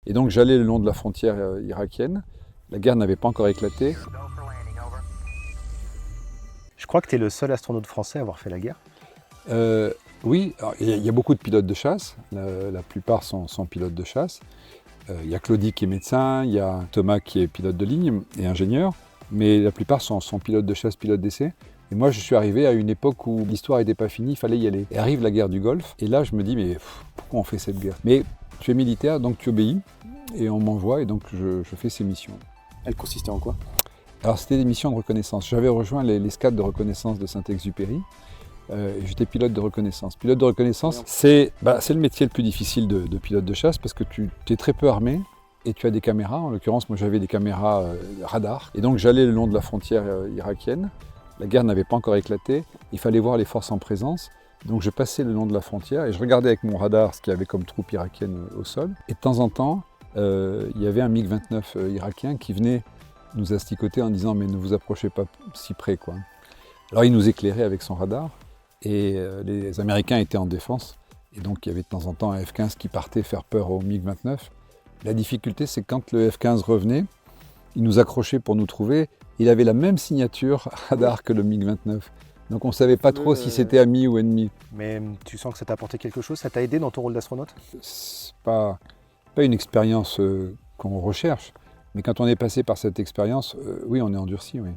Et donc j'allais le long de la frontière irakienne. La guerre n'avait pas encore éclaté. Je crois que tu es le seul astronaute français à avoir fait la guerre. Oui, il y a beaucoup de pilotes de chasse. La plupart sont pilotes de chasse. Il y a Claudie qui est médecin, il y a Thomas qui est pilote de ligne et ingénieur. Mais la plupart sont pilotes de chasse, pilotes d'essai. Et moi, je suis arrivé à une époque où l'histoire n'était pas finie, il fallait y aller. Et arrive la guerre du Golfe. Et là, je me dis, mais pourquoi on fait cette guerre? Mais tu es militaire, donc tu obéis. Et on m'envoie, et donc je fais ces missions. Elle consistait en quoi? Alors, c'était des missions de reconnaissance. J'avais rejoint l'escadre de reconnaissance de Saint-Exupéry. Et j'étais pilote de reconnaissance. Pilote de reconnaissance, c'est le métier le plus difficile de pilote de chasse parce que tu es très peu armé et tu as des caméras. En l'occurrence, moi j'avais des caméras radar. Et donc j'allais le long de la frontière irakienne. La guerre n'avait pas encore éclaté. Il fallait voir les forces en présence. Donc je passais le long de la frontière et je regardais avec mon radar ce qu'il y avait comme troupes irakiennes au sol. Et de temps en temps, il y avait un MiG-29 irakien qui venait nous asticoter en disant « mais ne vous approchez pas si près, quoi ». Alors il nous éclairait avec son radar. Et les Américains étaient en défense, et donc il y avait de temps en temps un F-15 qui partait faire peur au MiG-29. La difficulté, c'est que quand le F-15 revenait, il nous accrochait pour nous trouver, il avait la même signature radar que le MiG-29. Donc on ne savait pas trop si c'était ami ou ennemi. Mais tu sens que ça t'a apporté quelque chose? Ça t'a aidé dans ton rôle d'astronaute? C'est pas une expérience qu'on recherche, mais quand on est passé par cette expérience, oui, on est endurci, oui.